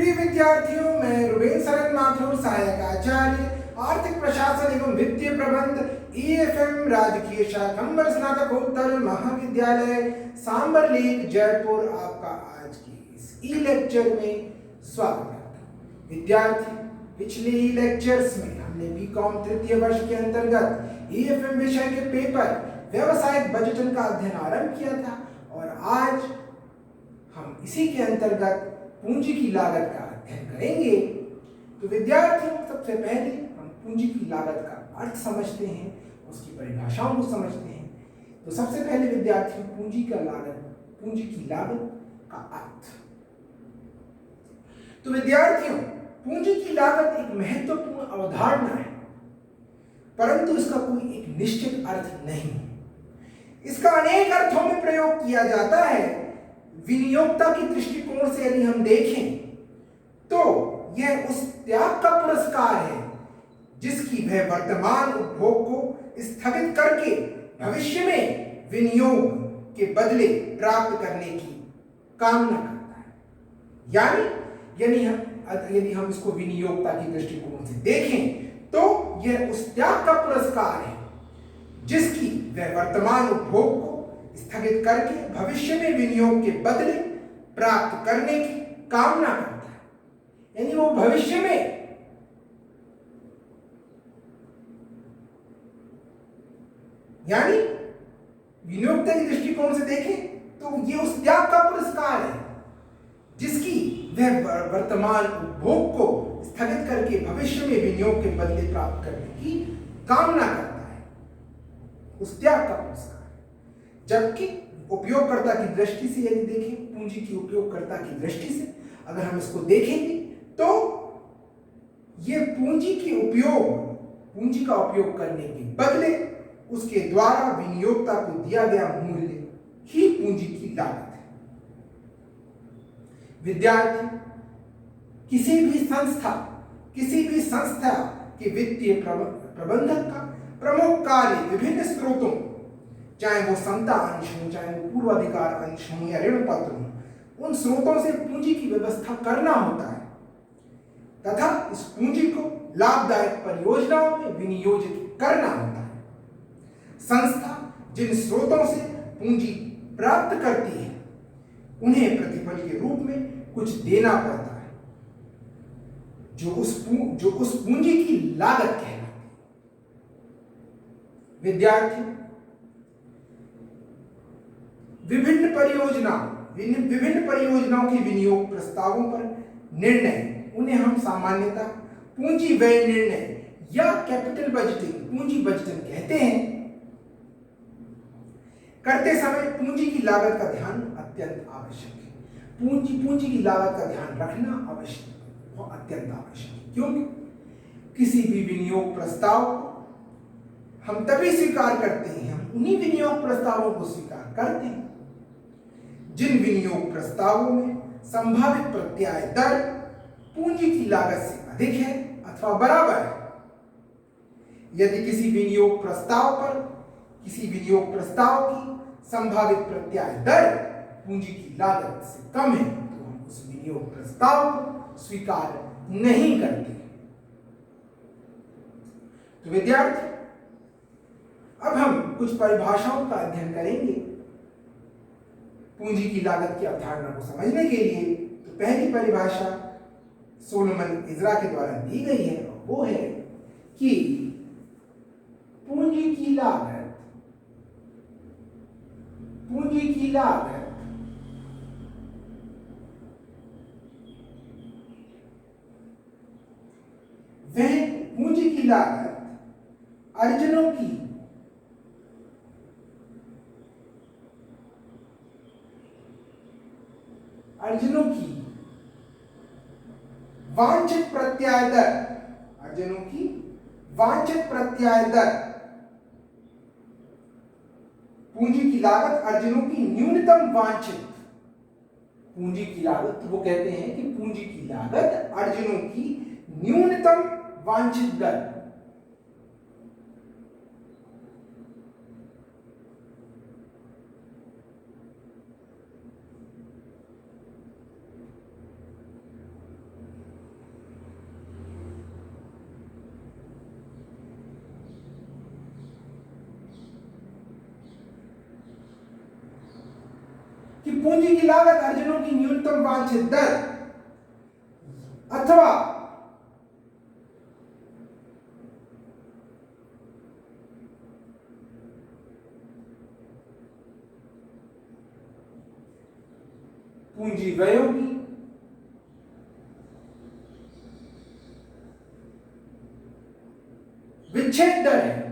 प्रिय विद्यार्थियों, मैं रुबेन सरन माथुर, सहायक आचार्य आर्थिक प्रशासन एवं वित्तीय प्रबंध EFM राजकीय शाकंभर स्नातकोत्तर महाविद्यालय सांबरलेक जयपुर आपका आज की इस लेक्चर में स्वागत करता हूं। विद्यार्थी, पिछले लेक्चर्स में हमने बीकॉम तृतीय वर्ष के अंतर्गत EFM विषय के पेपर व्यवसायिक बजटन का अध्ययन आरंभ किया था और आज हम इसी के अंतर्गत पूंजी की लागत का अध्ययन करेंगे। तो विद्यार्थियों, सबसे पहले हम पूंजी की लागत का अर्थ समझते हैं, उसकी परिभाषाओं को समझते हैं। तो सबसे पहले विद्यार्थियों, पूंजी की लागत का अर्थ। तो विद्यार्थियों, पूंजी की लागत एक महत्वपूर्ण अवधारणा है, परंतु इसका कोई एक निश्चित अर्थ नहीं है। इसका अनेक अर्थों में प्रयोग किया जाता है। विनियोक्ता की दृष्टिकोण से यदि हम देखें तो यह उस त्याग का पुरस्कार है जिसकी वह वर्तमान उपभोग को स्थगित करके भविष्य में विनियोग के बदले प्राप्त करने की कामना करता है। यदि हम इसको विनियोक्ता की दृष्टिकोण से देखें तो यह उस त्याग का पुरस्कार है जिसकी वह वर्तमान उपभोग को स्थगित करके भविष्य में विनियोग के बदले प्राप्त करने की कामना करता है। यानी वो भविष्य में विनियोक्ता की दृष्टिकोण से देखें तो ये उस त्याग का पुरस्कार है जिसकी वह वर्तमान उपभोग को स्थगित करके भविष्य में विनियोग के बदले प्राप्त करने की कामना करता है, उस त्याग का पुरस्कार। जबकि उपयोगकर्ता की दृष्टि से यदि देखें, पूंजी की उपयोगकर्ता की दृष्टि से अगर हम इसको देखेंगे तो ये पूंजी का उपयोग करने के बदले उसके द्वारा विनियोक्ता को दिया गया मूल्य ही पूंजी की लागत है। विद्यार्थी, किसी भी संस्था के वित्तीय प्रबंधक का प्रमुख कार्य विभिन्न स्रोतों, चाहे वो समता अंश हो, चाहे वो पूर्वाधिकार अंश हो या ऋण पत्र हो, उन स्रोतों से पूंजी की व्यवस्था करना होता है तथा इस पूंजी को लाभदायक परियोजनाओं में विनियोजित करना होता है। संस्था जिन स्रोतों से पूंजी प्राप्त करती है उन्हें प्रतिफल के रूप में कुछ देना पड़ता है जो उस पूंजी की लागत कहलाती है। विद्यार्थी, विभिन्न परियोजनाओं के विनियोग प्रस्तावों पर निर्णय, उन्हें हम सामान्यतः पूंजी व्यय निर्णय या कैपिटल बजटिंग, पूंजी बजटिंग कहते हैं। करते समय पूंजी की लागत का ध्यान अत्यंत आवश्यक है। पूंजी की लागत का ध्यान रखना अत्यंत आवश्यक है, क्योंकि किसी भी विनियोग प्रस्ताव को हम तभी स्वीकार करते हैं, हम उन्हीं विनियोग प्रस्तावों को स्वीकार करते हैं जिन विनियोग प्रस्तावों में संभावित प्रत्याय दर पूंजी की लागत से अधिक है अथवा बराबर है। यदि किसी विनियोग प्रस्ताव की संभावित प्रत्याय दर पूंजी की लागत से कम है तो हम उस विनियोग प्रस्ताव को स्वीकार नहीं करते। तो विद्यार्थी, अब हम कुछ परिभाषाओं का अध्ययन करेंगे पूंजी की लागत की अवधारणा को समझने के लिए। तो पहली परिभाषा सोलोमन इज़रा के द्वारा दी गई है, वो है कि पूंजी की लागत अर्जनों की वांछित प्रत्याय दर, पूंजी की लागत अर्जनों की न्यूनतम वांछित पूंजी की लागत, वो कहते हैं कि पूंजी की लागत अर्जनों की न्यूनतम वांछित दर। कि पूंजी की लागत अर्जनों की न्यूनतम वांछित दर अथवा पूंजी व्ययों की विच्छेद दर है।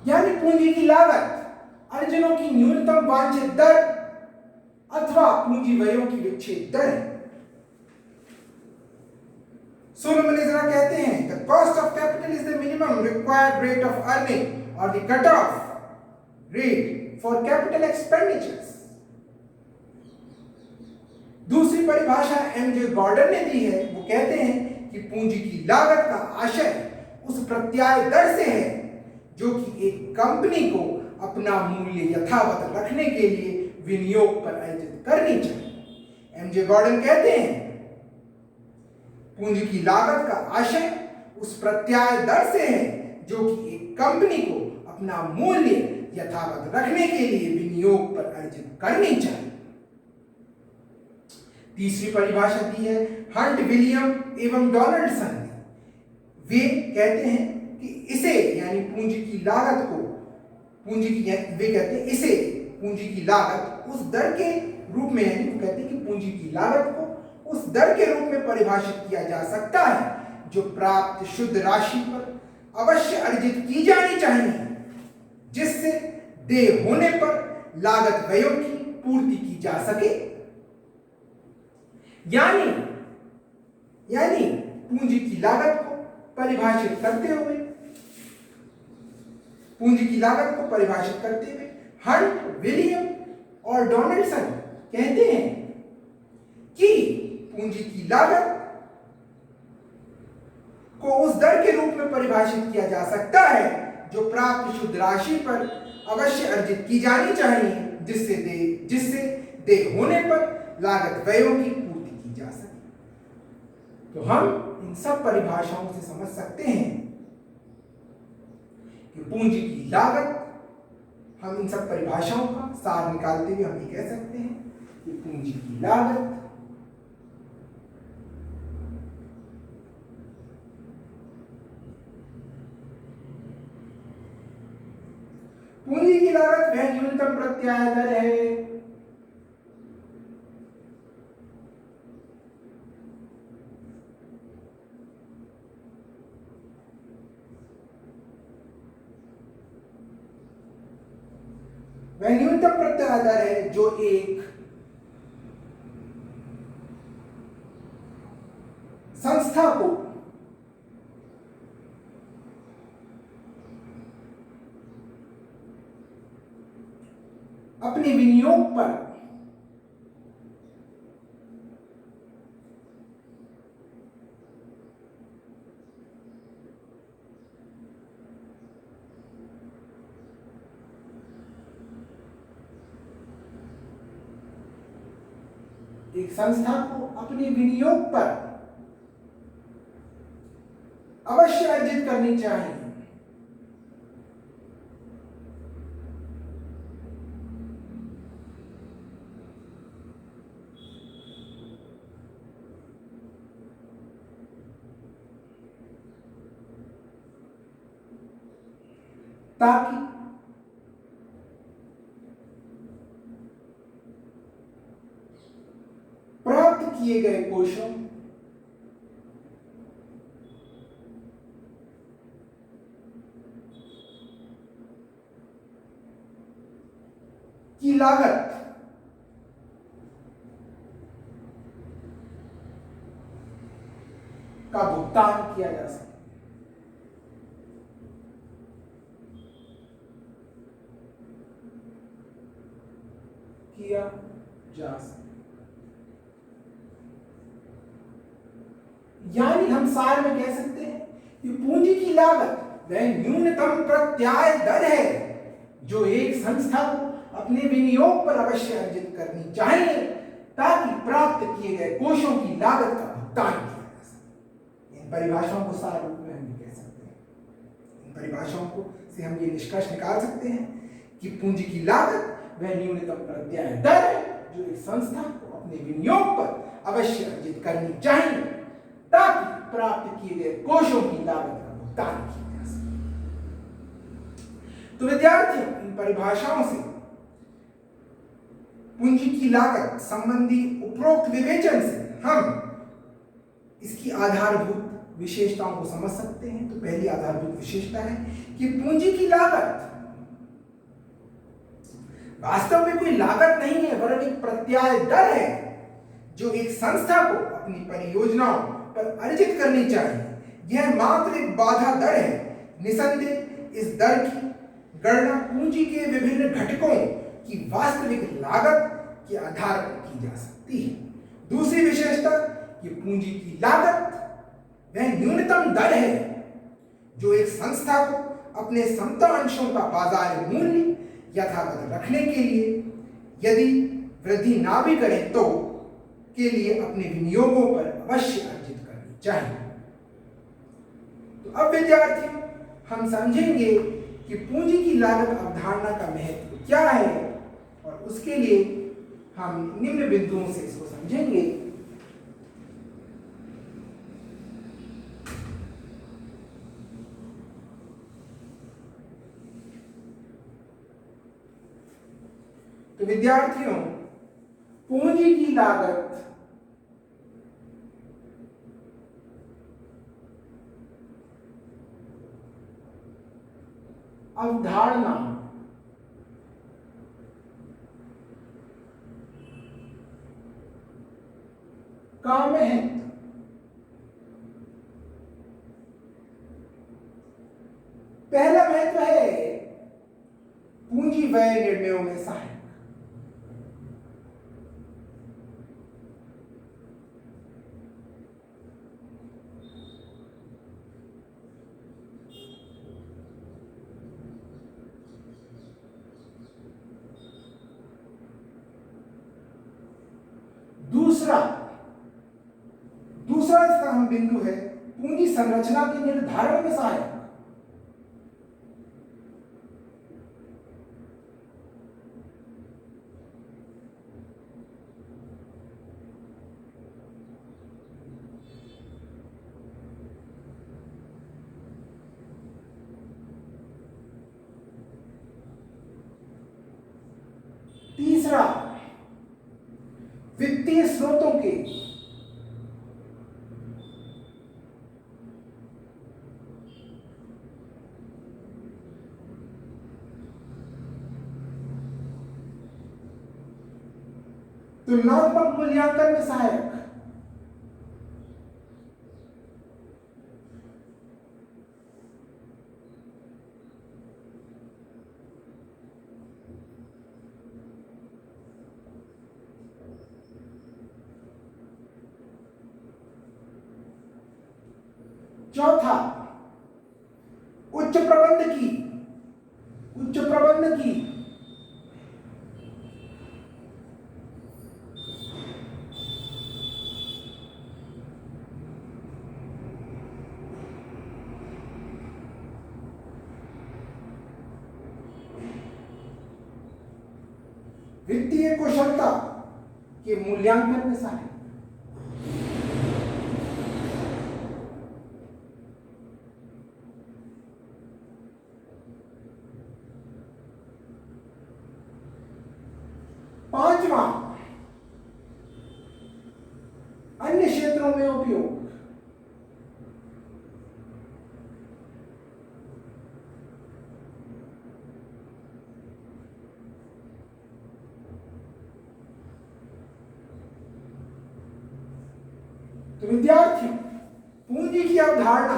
यानी पूंजी की लागत अर्जनों की न्यूनतम वांछित दर अथवा पूंजी व्ययों की विच्छेद दर है। सोलोमन इज़रा कहते हैं the cost of capital is the minimum required rate of earning और the cut off rate for capital expenditures. दूसरी परिभाषा एमजे गॉर्डन ने दी है। वो कहते हैं कि पूंजी की लागत का आशय उस प्रत्याय दर से है जो कि एक कंपनी को अपना मूल्य यथावत रखने के लिए विनियोग पर अर्जित करनी चाहिए। एमजे गॉर्डन कहते हैं पूंजी की लागत का आशय उस प्रत्याय दर से है जो कि एक कंपनी को अपना मूल्य यथावत रखने के लिए विनियोग पर अर्जित करनी चाहिए। तीसरी परिभाषा दी है हंट विलियम एवं डोनाल्डसन ने। वे कहते हैं कि इसे यानी पूंजी की लागत को वे कहते हैं इसे पूंजी की लागत उस दर के रूप में यानी वो कहते हैं कि पूंजी की लागत को उस दर के रूप में परिभाषित किया जा सकता है जो प्राप्त शुद्ध राशि पर अवश्य अर्जित की जानी चाहिए जिससे देय होने पर लागत व्ययों की पूर्ति की जा सके। यानी पूंजी की लागत को परिभाषित करते हुए हंट विलियम और डोनाल्डसन कहते हैं कि पूंजी की लागत को उस दर के रूप में परिभाषित किया जा सकता है जो प्राप्त शुद्ध राशि पर अवश्य अर्जित की जानी चाहिए जिससे देय होने पर लागत व्ययों की पूर्ति की जा सके। तो हम इन सब परिभाषाओं से समझ सकते हैं कि पूंजी की लागत, हम इन सब परिभाषाओं का सार निकालते हुए हम ये कह सकते हैं कि पूंजी की लागत वह न्यूनतम प्रत्याय दर है जो एक संस्था को अपने विनियोग पर अवश्य अर्जित करनी चाहिए। ताकि प्राप्त किए गए कोषों की लागत का भुगतान किया जा सके। यानी हम सार में कह सकते हैं कि पूंजी की लागत वह न्यूनतम प्रत्याय दर है जो एक संस्था को अपने विनियोग पर अवश्य अर्जित करनी चाहिए ताकि प्राप्त किए गए कोषों की लागत का भुगतान किया जा सके। इन परिभाषाओं को सार रूप में हम ये कह सकते हैं। इन परिभाषाओं को से हम ये निष्कर्ष निकाल सकते हैं कि पूंजी की लागत वह न्यूनतम प्रत्याय दर है जो एक संस्था को अपने विनियोग पर अवश्य अर्जित करनी चाहिए ताकि प्राप्त किए गए कोषों की लागत का भुगतान किया जा सके। तो विद्यार्थियों, इन परिभाषाओं से पूंजी की लागत संबंधी उपरोक्त विवेचन से हम इसकी आधारभूत विशेषताओं को समझ सकते हैं। तो पहली आधारभूत विशेषता है कि पूंजी की लागत वास्तव में कोई लागत नहीं है वरन एक प्रत्याय दर है जो एक संस्था को अपनी परियोजनाओं पर अर्जित करनी चाहिए। यह मात्र एक बाधा दर है। निसंदेह इस दर की गणना पूंजी के विभिन्न घटकों की वास्तविक लागत के आधार पर की जा सकती है। दूसरी विशेषता कि पूंजी की लागत वह न्यूनतम दर है जो एक संस्था को अपने समता अंशों का बाजार मूल्य यथावत रखने के लिए यदि वृद्धि ना भी करे तो के लिए अपने विनियोगों पर अवश्य अर्जित करनी चाहिए। तो अब विद्यार्थियों, हम समझेंगे कि पूंजी की लागत अवधारणा का महत्व क्या है और उसके लिए हम निम्न बिंदुओं से इसको समझेंगे। तो विद्यार्थियों, पूंजी की लागत अवधारणा का महत्व पहला महत्व है पूंजी व्यय निर्णयों में सहायक। दूसरा इसका हम बिंदु है पूंजी संरचना के निर्धारण में सहायक। तीसरा, वित्तीय स्रोतों के तुलनात्मक मूल्यांकन में सहायक। चौथा, उच्च प्रबंध की वित्तीय कुशलता के मूल्यांकन में सहायक। पांचवा, अन्य क्षेत्रों में उपयोग। तो विद्यार्थियों, पूंजी की अवधारणा,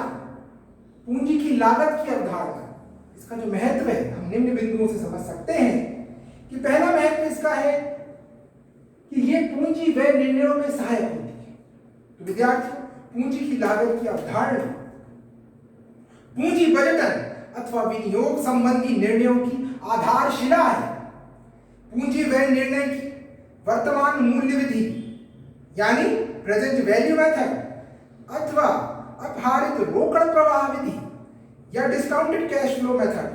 पूंजी की लागत की अवधारणा, इसका जो महत्व है हम निम्न बिंदुओं से समझ सकते हैं कि पहला महत्व इसका है कि ये पूंजी व्यय निर्णयों में सहायक होती है। तो विद्यार्थियों, पूंजी की लागत की अवधारणा पूंजी बजटन अथवा विनियोग संबंधी निर्णयों की आधारशिला है। पूंजी व्यय निर्णय की वर्तमान मूल्य विधि यानी प्रेजेंट वैल्यू मेथड अथवा अपहारित रोकड़ प्रवाह विधि या डिस्काउंटेड कैश फ्लो मेथड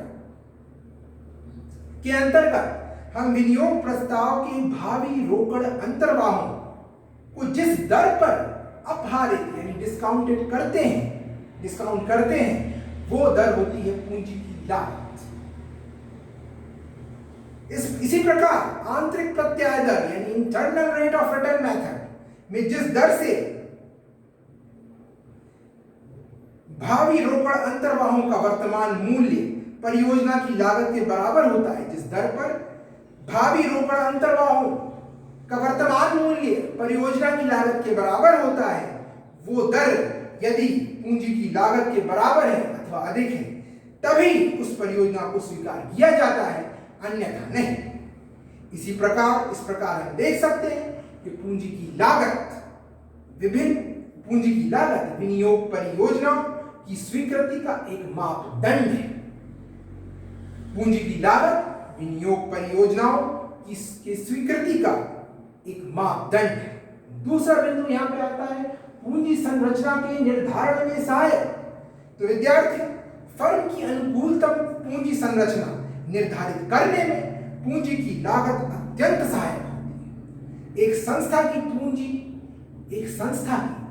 के अंतर्गत हम विनियोग प्रस्ताव के भावी रोकड़ अंतर्वाहों को जिस दर पर अपहारित यानी डिस्काउंट करते हैं वो दर होती है पूंजी की लागत। इसी प्रकार आंतरिक प्रत्याय दर यानी internal rate of return method में जिस दर से भावी रोकड़ अंतर्वाहों का वर्तमान मूल्य परियोजना की लागत के बराबर होता है, जिस दर पर भावी रोकड़ अंतर्वाहों का वर्तमान मूल्य परियोजना की लागत के बराबर होता है, वो दर यदि पूंजी की लागत के बराबर है अथवा अधिक है तभी उस परियोजना को स्वीकार किया जाता है, अन्यथा नहीं। इस प्रकार हम देख सकते हैं कि पूंजी की लागत विनियोग परियोजनाओं की स्वीकृति का एक मापदंड है। पूंजी की लागत विनियोग परियोजनाओं की स्वीकृति का एक मापदंड है। दूसरा बिंदु यहां पे आता है पूंजी संरचना के निर्धारण में सहायक। तो विद्यार्थी, फर्म की अनुकूलतम पूंजी संरचना निर्धारित करने में पूंजी की लागत अत्यंत सहायक होती है। एक संस्था की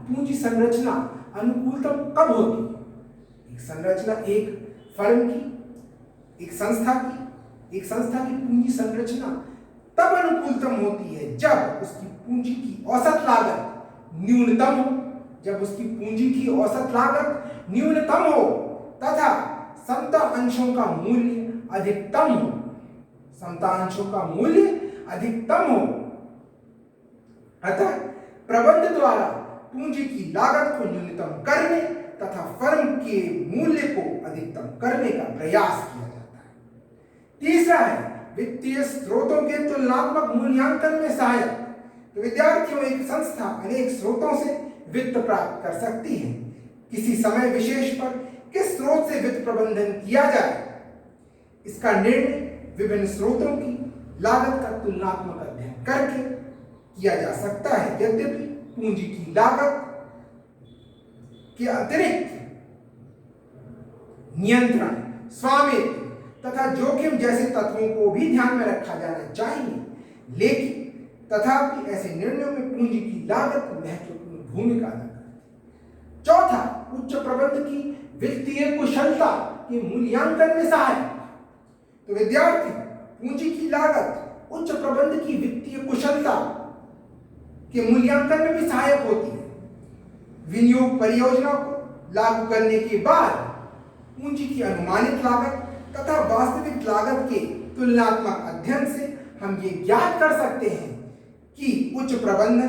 पूंजी संरचना अनुकूलतम कब होती है? एक संस्था की पूंजी संरचना तब अनुकूलतम होती है जब उसकी पूंजी की औसत लागत न्यूनतम हो तथा समता अंशों का मूल्य अधिकतम हो। अतः प्रबंध द्वारा पूंजी की लागत को न्यूनतम करने तथा फर्म के मूल्य को अधिकतम करने का प्रयास किया जाता है। तीसरा है वित्तीय स्रोतों के तुलनात्मक मूल्यांकन में सहायक। तो विद्यार्थियों, एक संस्था अनेक स्रोतों से वित्त प्राप्त कर सकती है। किसी समय विशेष पर किस स्रोत से वित्त प्रबंधन किया जाए, इसका निर्णय विभिन्न स्रोतों की लागत का तुलनात्मक अध्ययन करके किया जा सकता है। यद्यपि पूंजी की लागत के अतिरिक्त नियंत्रण, स्वामित्व तथा जोखिम जैसे तत्वों को भी ध्यान में रखा जाना चाहिए, लेकिन तथापि ऐसे निर्णयों में पूंजी की लागत महत्वपूर्ण भूमिका अदा करती है। चौथा, उच्च प्रबंध की वित्तीय कुशलता के मूल्यांकन में सहायक। तो विद्यार्थी, पूंजी की लागत उच्च प्रबंध की वित्तीय कुशलता के मूल्यांकन में भी सहायक होती है। विनियोग परियोजना को लागू करने के बाद पूंजी की अनुमानित लागत तथा वास्तविक लागत के तुलनात्मक अध्ययन से हम ये ज्ञात कर सकते हैं कि उच्च प्रबंध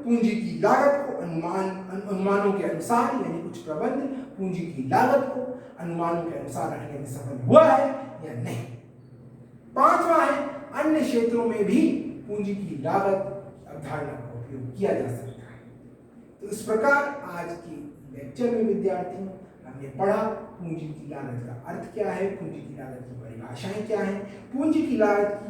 पूंजी की लागत को अनुमानों के अनुसार यानी उच्च प्रबंध पूंजी की लागत को अनुमानों के अनुसार रखने में सफल हुआ है या नहीं। पांचवा है अन्य क्षेत्रों में भी पूंजी की लागत अवधारणा का उपयोग किया जा सकता है। तो इस प्रकार आज के लेक्चर में विद्यार्थियों हमने पढ़ा पूंजी की लागत का अर्थ क्या है, पूंजी की लागत की परिभाषाएं क्या हैं, पूंजी की लागत की